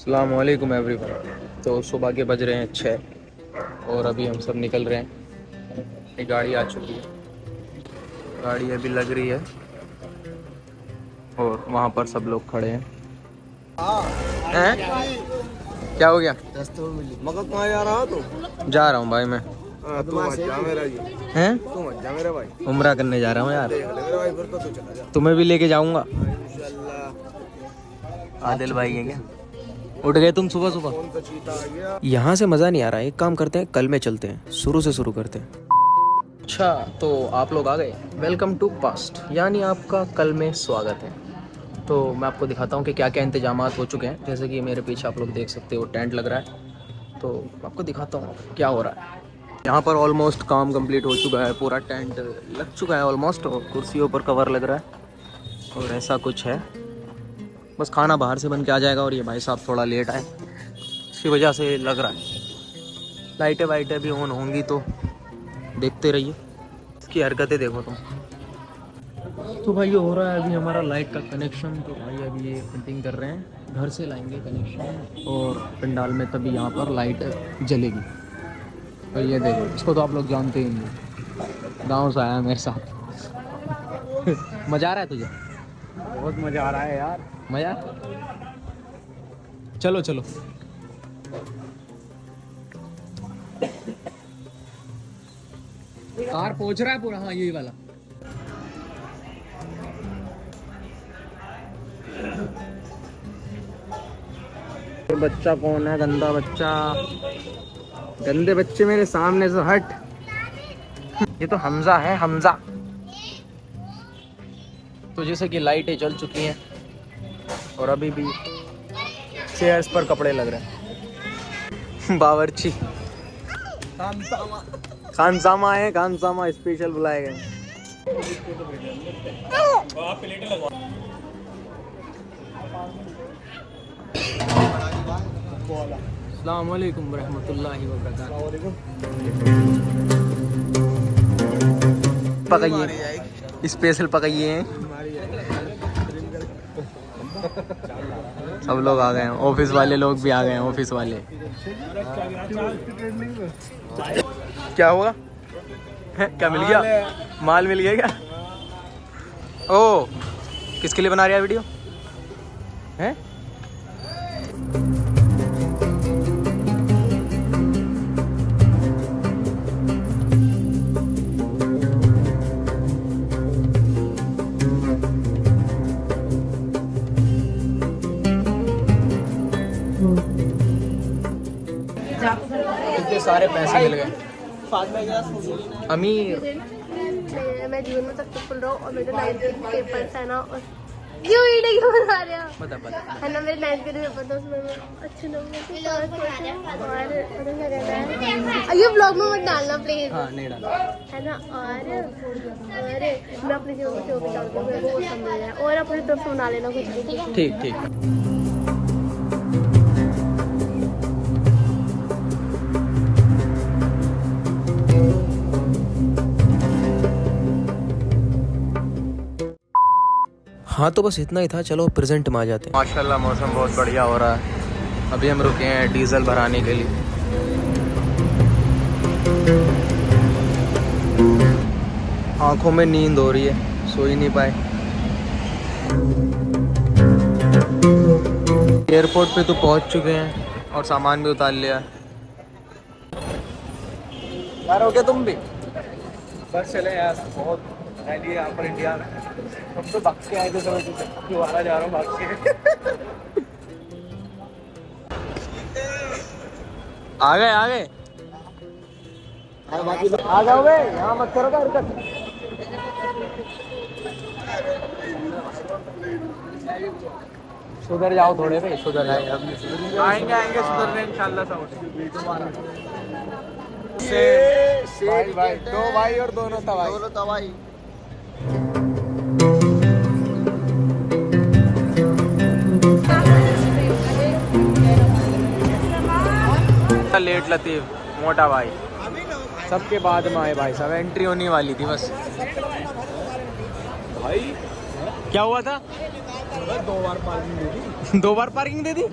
अस्सलामुअलैकुम एवरीवन। तो सुबह के बज रहे हैं 6 और अभी हम सब निकल रहे हैं। एक गाड़ी आ चुकी है, गाड़ी अभी लग रही है और वहाँ पर सब लोग खड़े हैं। हैं? क्या हो गया? मगर कहाँ जा रहा हो तुम? जा रहा हूँ भाई मैं। तू मत जा मेरा जी। हैं? तू मत जा मेरा भाई। उम्रा करने जा रहा हूँ यार। देख ले मेरा भाई, फिर तो तू चला जा तुम्हें भी लेके जाऊंगा। इंशाल्लाह। आदिल भाई है क्या? उठ गए तुम सुबह सुबह? कौन सा चीता आ गया? यहाँ से मज़ा नहीं आ रहा है। एक काम करते हैं, कल में चलते हैं, शुरू से शुरू करते हैं। अच्छा, तो आप लोग आ गए। वेलकम टू पास्ट, यानी आपका कल में स्वागत है। तो मैं आपको दिखाता हूँ कि क्या क्या इंतजामात हो चुके हैं। जैसे कि मेरे पीछे आप लोग देख सकते हो टेंट लग रहा है, तो आपको दिखाता हूँ क्या हो रहा है। यहाँ पर ऑलमोस्ट काम कंप्लीट हो चुका है, पूरा टेंट लग चुका है ऑलमोस्ट, और कुर्सियों पर कवर लग रहा है और ऐसा कुछ है। बस खाना बाहर से बन के आ जाएगा और ये भाई साहब थोड़ा लेट आए, इसकी वजह से लग रहा है। लाइटें वाइटें भी ऑन होंगी तो देखते रहिए, इसकी हरकतें देखो तुम। तो भाई ये हो रहा है अभी हमारा लाइट का कनेक्शन। तो भाई अभी ये फिटिंग कर रहे हैं, घर से लाएंगे कनेक्शन और पंडाल में तभी यहाँ पर लाइट जलेगी। तो ये देखो, इसको तो आप लोग जानते ही नहीं, गाँव से आया मेरे साथ। मज़ा आ रहा है तुझे? बहुत मजा आ रहा है यार। मज़ा? चलो चलो। कार पहुंच रहा है पूरा। हाँ, यही वाला। ये बच्चा कौन है? गंदा बच्चा, गंदे बच्चे मेरे सामने से हट। ये तो हमजा है, हमजा। तो जैसे कि लाइटें जल चुकी हैं और अभी भी चेयर्स पर कपड़े लग रहे हैं। बावर्ची खानसामा है, खानसामा स्पेशल बुलाए गए। अस्सलाम वालेकुम रहमतुल्लाहि व बरकातहू। पकाइए, स्पेशल पकाइए हैं। सब लोग आ गए हैं, ऑफिस वाले लोग भी आ गए हैं, ऑफिस वाले। क्या हुआ? क्या मिल गया? माल मिल गया क्या? ओ, किसके लिए बना रहा है वीडियो? हैं? कितने सारे पैसे मिल गए। अमीर। मैं जीवन में सक्सेसफुल रहूं और मेरे 9th पेपर्स है ना, और क्यों वीडियो क्यों बना रहे हो? बता है ना, मेरे 9th के पेपर था, उसमें मैं अच्छे नंबर से पास हुई हूं। और पता क्या कहता है, ये ब्लॉग में मत डालना प्लीज। हाँ, नहीं डाला है ना। और मैं अपने जीवन में जो भी डालती हूँ मेरे को वो सब मिल रहा है, और अपनी तरफ से बना लेना कुछ भी। ठीक ठीक। हाँ, तो बस इतना ही था। चलो प्रेजेंट में आ जाते हैं। माशाल्लाह मौसम बहुत बढ़िया हो रहा है। अभी हम रुके हैं डीजल भराने के लिए। आंखों में नींद हो रही है, सो ही नहीं पाए। एयरपोर्ट पे तो पहुंच चुके हैं और सामान भी उतार लिया। यार हो गया तुम भी? बस चले यार, बहुत रैली यहाँ पर इंडिया में। हम तो भाग के आए थे, समझ दोबारा जा रहा हूँ भाग के। आ गए आ गए। आ जाओ बे, यहाँ मत करो हरकत। सुधर जाओ थोड़े भाई, सुधर जाए। आएंगे सुधरने इंशाल्लाह सब। भाई दो भाई और दोनों तवाई। लेट लतीफ मोटा भाई सबके बाद में आए। भाई साहब एंट्री होने वाली थी बस। भाई क्या हुआ था? 2 बार पार्किंग दे दी। 2 बार पार्किंग दे दी?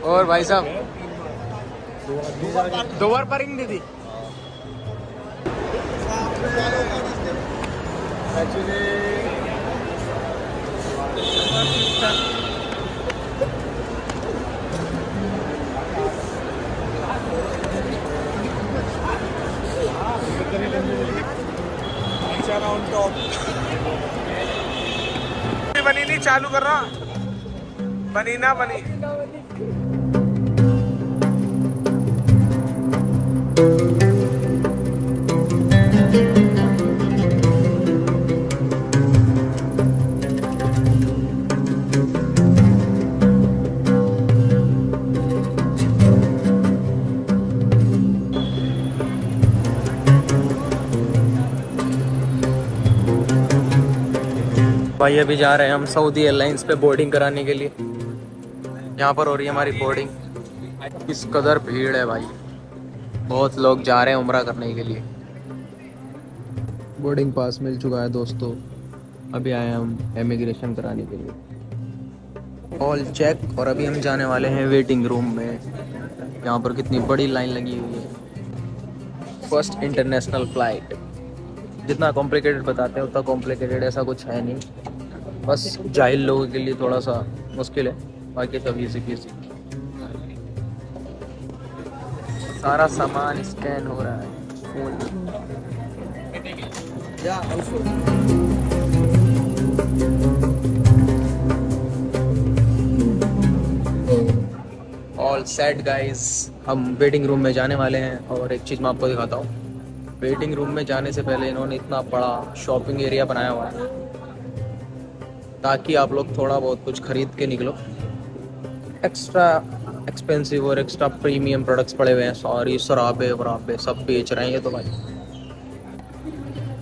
और भाई साहब 2 बार पारिंग दी थी बनी नहीं चालू कर रहा बनी ना बनी भाई अभी जा रहे हैं हम सऊदी एयरलाइंस पे बोर्डिंग कराने के लिए। यहाँ पर हो रही है हमारी बोर्डिंग। इस कदर भीड़ है भाई, बहुत लोग जा रहे हैं उम्रा करने के लिए। बोर्डिंग पास मिल चुका है दोस्तों, अभी आए हैं हम इमिग्रेशन कराने के लिए। All check. और अभी हम जाने वाले हैं वेटिंग रूम में। यहाँ पर कितनी बड़ी लाइन लगी हुई है। First international flight. जितना कॉम्प्लिकेटेड बताते हैं उतना कॉम्प्लिकेटेड ऐसा कुछ है नहीं, बस जाहिल लोगों के लिए थोड़ा सा मुश्किल है, बाकी सब इजी पीजी। सारा सामान स्कैन हो रहा है फोन। ऑल सेट गाइस, हम वेटिंग रूम में जाने वाले हैं। और एक चीज़ मैं आपको दिखाता हूँ, वेटिंग रूम में जाने से पहले इन्होंने इतना बड़ा शॉपिंग एरिया बनाया हुआ है ताकि आप लोग थोड़ा बहुत कुछ खरीद के निकलो। एक्स्ट्रा एक्सपेंसिव और एक्स्ट्रा प्रीमियम प्रोडक्ट्स पड़े हुए हैं, सारी शराबे वराबे सब बेच रहे हैं ये तो भाई।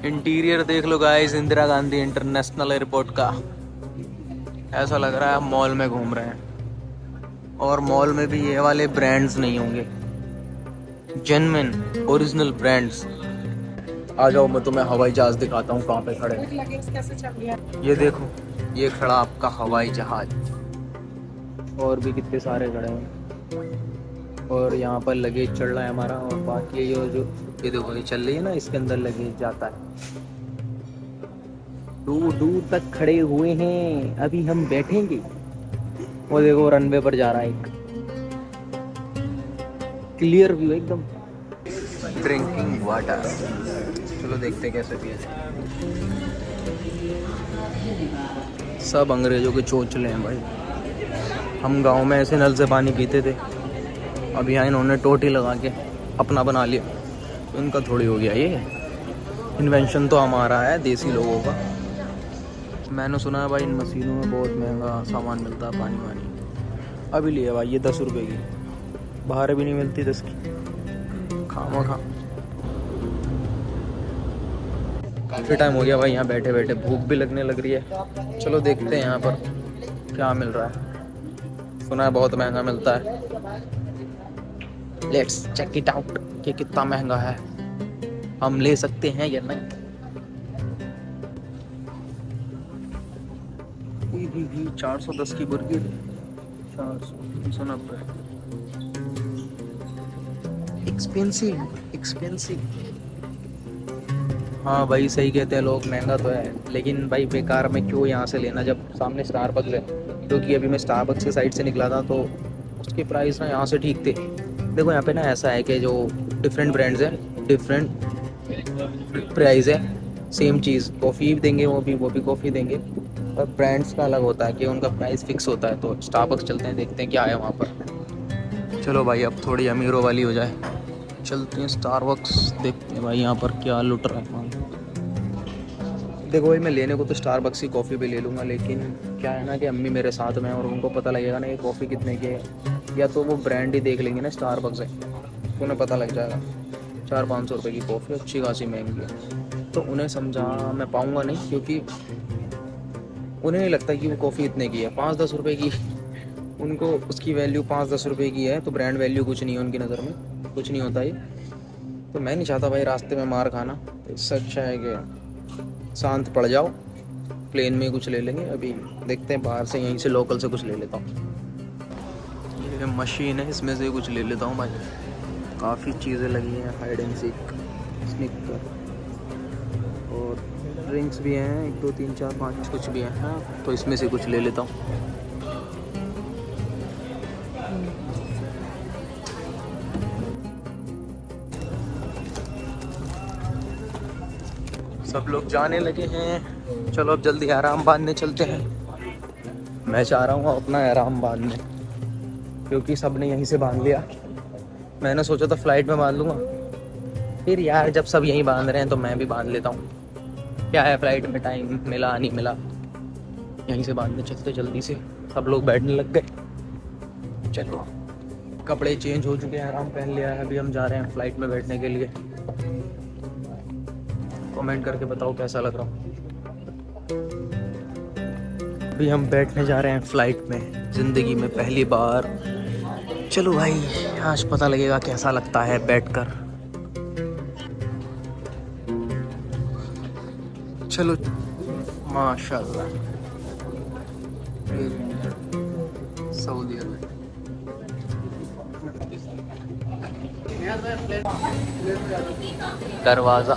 इंटीरियर देख लो guys, Indira Gandhi international airport का। ऐसा लग रहा है हम मॉल में घूम रहे हैं। और मॉल में भी ये वाले ब्रांड्स नहीं होंगे, जेन्युइन ओरिजिनल ब्रांड्स। आ जाओ मैं तुम्हें हवाई जहाज दिखाता हूँ कहाँ पे खड़े हैं। ये देखो, ये खड़ा आपका हवाई जहाज। और भी कितने सारे खड़े हैं। और यहाँ पर लगेज चढ़ रहा है हमारा। और बाकी ये देखो, ये चल रही है ना, इसके अंदर लगेज जाता है। दूर दूर तक खड़े हुए हैं, अभी हम बैठेंगे। वो देखो रनवे पर जा रहा है एक, क्लियर व्यू एकदम। ड्रिंकिंग वाटर, चलो देखते कैसे पिया जाए। सब अंग्रेजों के चोचले हैं भाई। हम गांव में ऐसे नल से पानी पीते थे, अब यहाँ इन्होंने टोटी लगा के अपना बना लिया। उनका थोड़ी हो गया ये, इन्वेंशन तो हमारा है देसी लोगों का। मैंने सुना है भाई इन मशीनों में बहुत महंगा सामान मिलता है, पानी वानी। अभी लिया भाई ये 10 रुपये की, बाहर भी नहीं मिलती 10 की। खामा खा काफ़ी टाइम हो गया भाई यहाँ बैठे बैठे, भूख भी लगने लग रही है। चलो देखते हैं यहाँ पर क्या मिल रहा है। सुना है बहुत महंगा मिलता है। लेट्स चेक इट आउट कि कितना महंगा है, हम ले सकते हैं या नहीं। 410 की बुर्गी, 490। Expensive expensive. हाँ भाई सही कहते हैं लोग, महंगा तो है, लेकिन भाई बेकार में क्यों यहाँ से लेना जब सामने स्टारबक्स है। क्योंकि अभी मैं स्टारबक्स की साइड से निकला था तो उसके प्राइस ना यहाँ से ठीक थे। देखो यहाँ पे ना ऐसा है कि जो डिफरेंट ब्रांड्स हैं, डिफरेंट प्राइस है, सेम चीज़ कॉफ़ी देंगे, वो भी कॉफ़ी देंगे, और ब्रांड्स का अलग होता है कि उनका प्राइस फिक्स होता है। तो स्टारबक्स चलते हैं, देखते हैं क्या है वहाँ पर। चलो भाई अब थोड़ी अमीरों वाली हो जाए, चलते हैं स्टारबक्स, देखते हैं भाई यहाँ पर क्या लुट रहा है। देखो भाई मैं लेने को तो स्टारबक्स की कॉफ़ी भी ले लूँगा, लेकिन क्या है ना कि अम्मी मेरे साथ में और उनको पता लगेगा ना ये कॉफ़ी कितने की है, या तो वो ब्रांड ही देख लेंगे ना स्टारबक्स है तो उन्हें पता लग जाएगा 400-500 रुपये की कॉफ़ी अच्छी खासी महंगी है, तो उन्हें समझा मैं पाऊँगा नहीं, क्योंकि उन्हें नहीं लगता कि वो कॉफ़ी इतने की है। 5-10 रुपये की उनको उसकी वैल्यू 5-10 रुपये की है, तो ब्रांड वैल्यू कुछ नहीं है उनकी नज़र में, कुछ नहीं होता ये। तो मैं नहीं चाहता भाई रास्ते में मार खाना, तो इससे अच्छा है कि शांत पड़ जाओ प्लेन में कुछ ले लेंगे। अभी देखते हैं बाहर से, यहीं से लोकल से कुछ ले लेता हूँ। ये मशीन है, इसमें से कुछ ले लेता हूँ भाई। काफ़ी चीज़ें लगी हैं, हाइड एंड सीक, स्निकर और ड्रिंक्स भी हैं, 1 2 3 4 5 कुछ भी हैं। हाँ, तो इसमें से कुछ ले लेता हूँ। सब लोग जाने लगे हैं, चलो अब जल्दी आराम बांधने चलते हैं। मैं चाह रहा हूँ अपना आराम बांधने, क्योंकि सब ने यहीं से बांध लिया। मैंने सोचा था फ्लाइट में बांध लूँगा, फिर यार जब सब यहीं बांध रहे हैं तो मैं भी बांध लेता हूँ। क्या है, फ्लाइट में टाइम मिला नहीं मिला, यहीं से बांधने चलते जल्दी से। सब लोग बैठने लग गए। चलो कपड़े चेंज हो चुके हैं, आराम पहन लिया है। अभी हम जा रहे हैं फ्लाइट में बैठने के लिए। कमेंट करके बताओ कैसा लग रहा हूँ। अभी हम बैठने जा रहे हैं फ्लाइट में, ज़िंदगी में पहली बार। चलो भाई, आज पता लगेगा कैसा लगता है बैठकर। चलो माशाल्लाह, सऊदी अरब दरवाज़ा।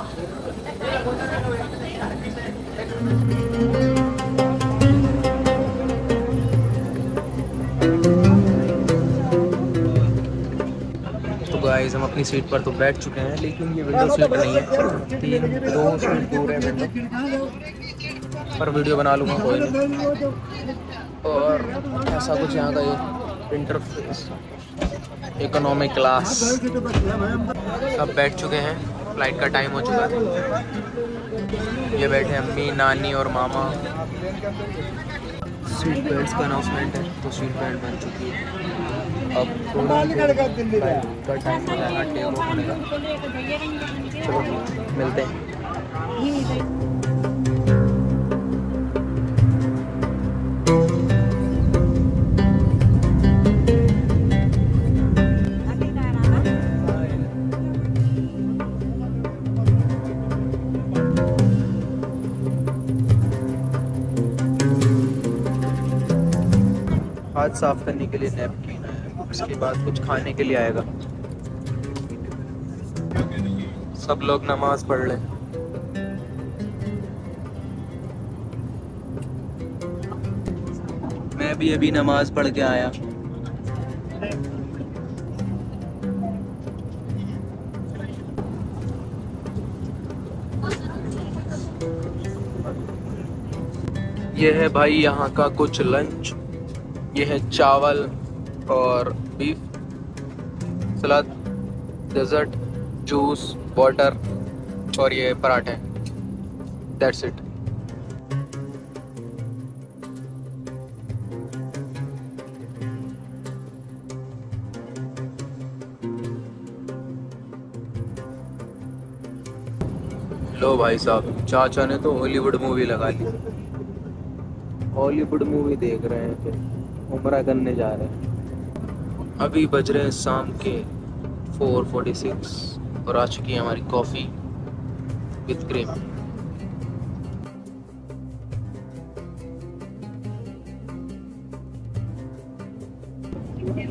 तो गाइस हम अपनी सीट पर तो बैठ चुके हैं, लेकिन ये विंडो सीट नहीं है, 2 सीट दूर है विंडो पर। वीडियो बना लूँगा कोई नहीं। और ऐसा कुछ यहाँ का ये इंटरफेस, इकोनॉमिक क्लास। अब बैठ चुके हैं, फ्लाइट का टाइम हो चुका है। ये बैठे अम्मी, नानी और मामा। सीट बेल्ट का अनाउंसमेंट है, तो सीट बेल्ट बन चुकी है। अब थोड़ा फ्लाइट का टाइम हो जाएगा टेक ऑफ होने का। चलो मिलते हैं। हाथ साफ करने के लिए नैपकिन है, उसके बाद कुछ खाने के लिए आएगा। सब लोग नमाज पढ़ लें। मैं भी अभी नमाज पढ़ के आया। ये है भाई यहाँ का कुछ लंच। ये है चावल और बीफ, सलाद, डेजर्ट, जूस, वाटर और ये पराठे। That's it. लो भाई साहब, चाचा ने तो हॉलीवुड मूवी लगा ली। हॉलीवुड मूवी देख रहे हैं, फिर उम्रा करने जा रहे हैं। अभी बज रहे हैं शाम के 4:46 और आ चुकी है हमारी कॉफ़ी विथ क्रीम।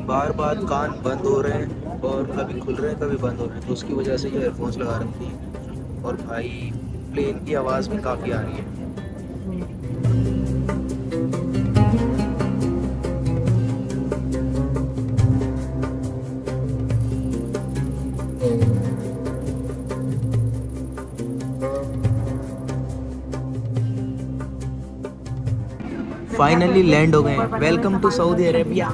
बार बार कान बंद हो रहे हैं और कभी खुल रहे हैं कभी बंद हो रहे हैं, तो उसकी वजह से ये एयरफोन्स लगा रखी है। और भाई प्लेन की आवाज़ भी काफ़ी आ रही है। फाइनली लैंड हो गए हैं। Welcome to Saudi Arabia.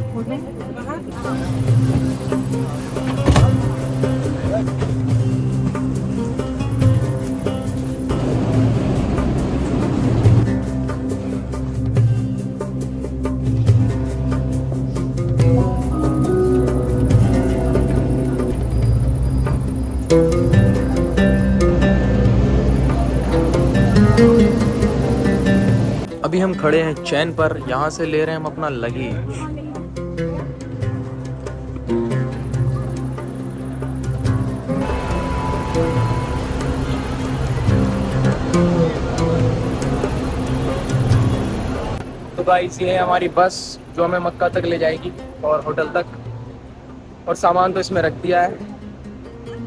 अभी हम खड़े हैं चैन पर, यहाँ से ले रहे हैं हम अपना लगेज। गाइस ये है हमारी बस जो हमें मक्का तक ले जाएगी और होटल तक, और सामान तो इसमें रख दिया है।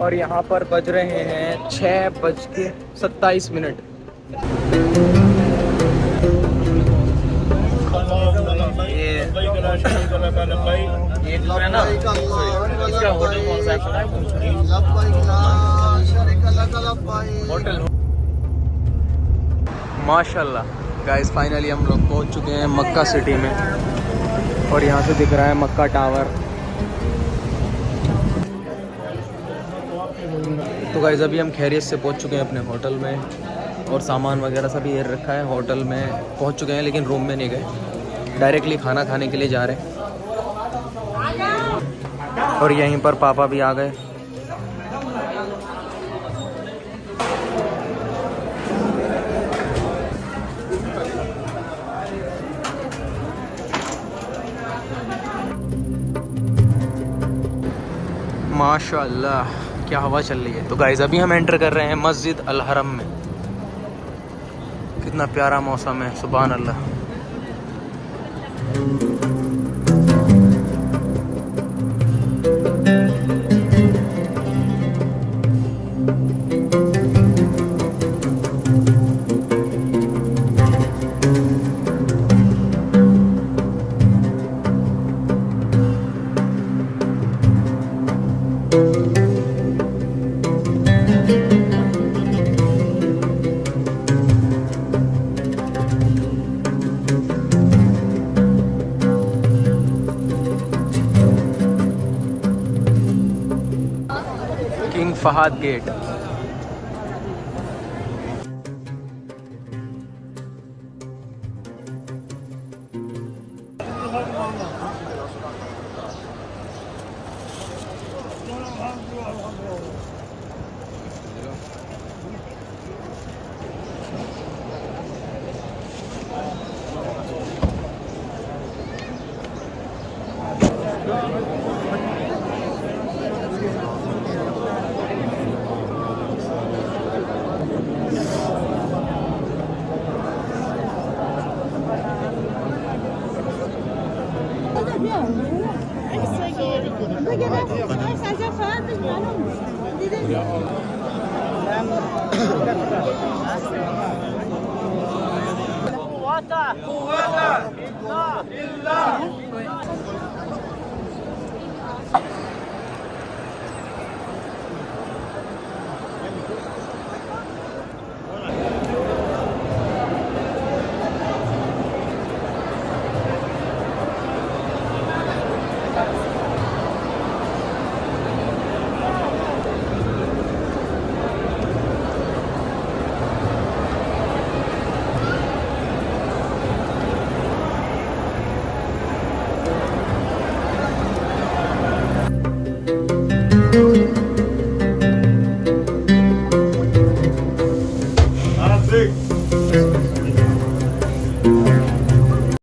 और यहाँ पर बज रहे हैं 6:27। ये जो है ना इसका होटल कौन सा है? होटल माशाल्लाह गाइस फाइनली हम लोग पहुंच चुके हैं मक्का सिटी में, और यहाँ से दिख रहा है मक्का टावर। तो गाइस अभी हम खैरियत से पहुंच चुके हैं अपने होटल में, और सामान वगैरह सभी ये रखा है। होटल में पहुंच चुके हैं लेकिन रूम में नहीं गए, डायरेक्टली खाना खाने के लिए जा रहे हैं। और यहीं पर पापा भी आ गए। माशाल्लाह क्या हवा चल रही है। तो गाइस अभी हम एंटर कर रहे हैं मस्जिद अल हरम में। कितना प्यारा मौसम है, सुभान अल्लाह। King Fahad gate.